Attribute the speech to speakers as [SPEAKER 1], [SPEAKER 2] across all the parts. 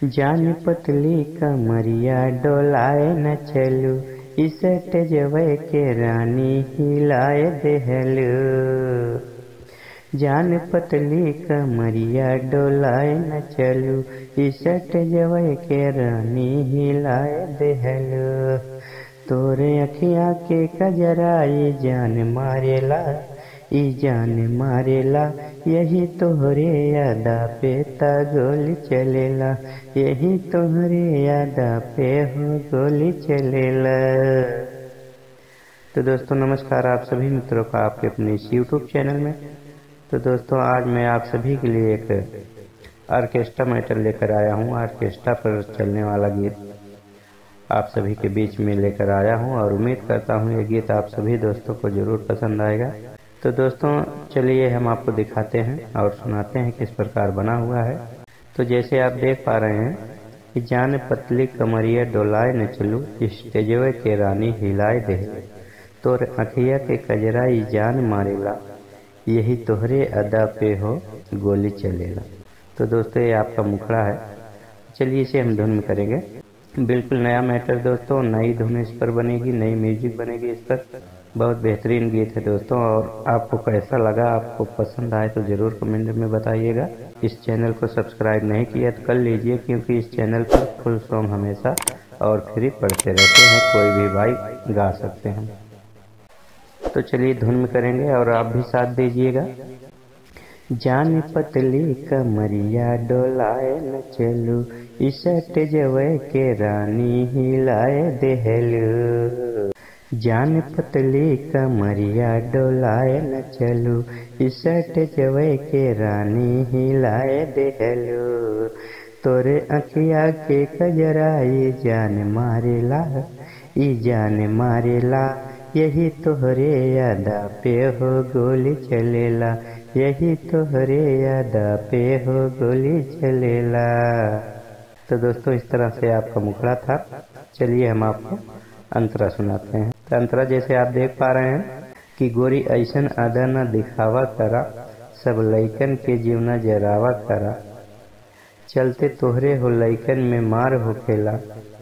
[SPEAKER 1] जान पतली कमरिया डोलाए न चलू, इसट जवे के रानी हिलाए देहलू। जान पतली कमरिया डोलाए न चलू, इसट जवे के रानी हिलाए देहलू। तोरे अखियाँ के कजराई जान मारेला, ई जान मारेला, यही तोहरे यादा पे ता गोली चलेला, यही तोहरे यादा पे हो गोली चलेला। तो दोस्तों नमस्कार आप सभी मित्रों का आपके अपने इस YouTube चैनल में। तो दोस्तों आज मैं आप सभी के लिए एक ऑर्केस्ट्रा मैटर लेकर आया हूँ। ऑर्केस्ट्रा पर चलने वाला गीत आप सभी के बीच में लेकर आया हूँ और उम्मीद करता हूँ ये गीत आप सभी दोस्तों को जरूर पसंद आएगा। तो दोस्तों चलिए हम आपको दिखाते हैं और सुनाते हैं किस प्रकार बना हुआ है। तो जैसे आप देख पा रहे हैं कि जान पतली कमरिया डोलाए न चलू, स्टेजवे के रानी हिलाए दे, तोर अखिया के कजराई जान मारेला, यही तोहरे अदा पे हो गोली चलेला। तो दोस्तों ये आपका मुखड़ा है। चलिए इसे हम धुन में करेंगे। बिल्कुल नया मैटर दोस्तों, नई धुन इस पर बनेगी, नई म्यूजिक बनेगी इस पर। बहुत बेहतरीन गीत है दोस्तों और आपको कैसा लगा, आपको पसंद आए तो ज़रूर कमेंट में बताइएगा। इस चैनल को सब्सक्राइब नहीं किया तो कर लीजिए, क्योंकि इस चैनल पर फुल सॉन्ग हमेशा और फ्री पढ़ते रहते हैं, कोई भी भाई गा सकते हैं। तो चलिए धुन में करेंगे और आप भी साथ दीजिएगा। जान पतली कमरिया डोलाए न चलू, इसट जवे के रानी हिलाए देहलू। जान पतली कमरिया डोलाए न चलू, इसट जवे के रानी हिलाए देहलू। तोरे अखिया के कजराई जान मारेला, ई जान मारेला, यही तोहरे यादा पे हो गोली चलेला, यही तोहरे यादा पे हो गोली चलेला। तो दोस्तों इस तरह से आपका मुखड़ा था। चलिए हम आपको अंतरा सुनाते हैं। तो अंतरा जैसे आप देख पा रहे हैं कि गोरी ऐसन अदा न दिखावा करा, सब लइकन के जीवना जरावा करा, चलते तोहरे हो लइकन में मार हो खेला,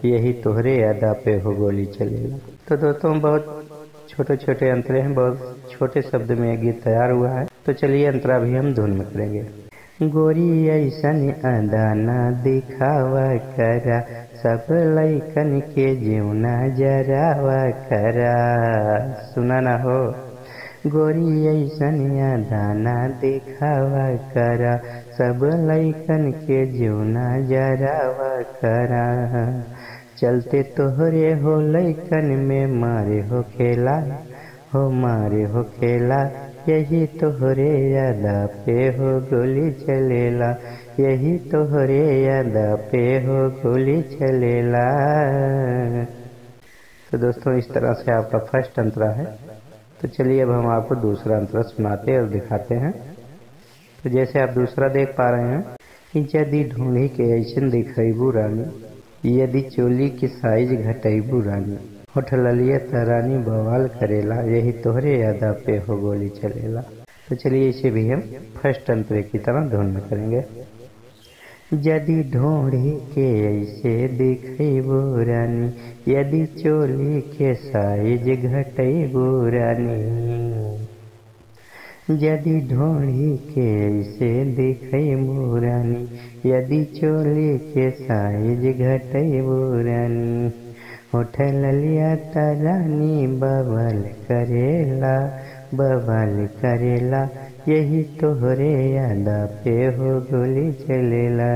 [SPEAKER 1] यही तोहरे अदा पे हो गोली चलेला। तो दोस्तों बहुत छोटे छोटे अंतरे हैं, बहुत छोटे शब्द में यह गीत तैयार हुआ है। तो चलिए अंतरा भी हम धुन में करेंगे। गोरी ऐसन अदा न दिखावा करा, सब लइकन के जीवना जरावा करा। सुना ना हो। गोरी ऐसन अदा न दिखावा करा, सब लइकन के जीवना जरावा करा, चलते तोहरे हो लइकन में मारे हो खेला, हो मारे हो खेला, यही तोहरे यादा पे हो गोली चलेला, यही तोहरे यादा पे हो गोली चलेला। तो दोस्तों इस तरह से आपका फर्स्ट अंतरा है। तो चलिए अब हम आपको दूसरा अंतरा सुनाते और दिखाते हैं। तो जैसे आप दूसरा देख पा रहे हैं कि यदि ढूंढी के ऐसन दिखैबू रानी, यदि चोली की साइज घटैबू रानी, होठ ललिया तरानी बवाल करेला, यही तोहरे यादा पे हो गोली चलेला। तो चलिए इसे भी हम फर्स्ट अंतरे की तरह धुन में करेंगे। यदि ढूंढी के ऐसे दिखैबू रानी, यदि चोली के साइज घटैबू रानी, यदि ढूंढी के ऐसे दिखैबू रानी, यदि चोली के साइज घटैबू रानी, होठ ललिया तरानी बवाल करेला, बवाल करेला, यही तोहरे यादा पे हो गोली चलेला,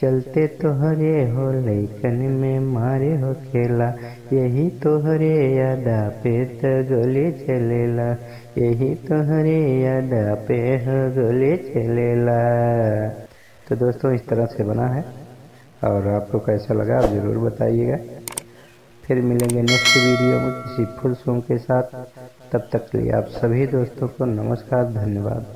[SPEAKER 1] चलते तोहरे हो लइकन में मारे हो खेला, यही तोहरे यादा पे तो गोली चलेला, यही तोहरे यादा पे हो गोली चलेला। तो दोस्तों इस तरह से बना है और आपको कैसा लगा आप ज़रूर बताइएगा। फिर मिलेंगे नेक्स्ट वीडियो में किसी फुल सॉन्ग के साथ। तब तक के लिए आप सभी दोस्तों को नमस्कार, धन्यवाद।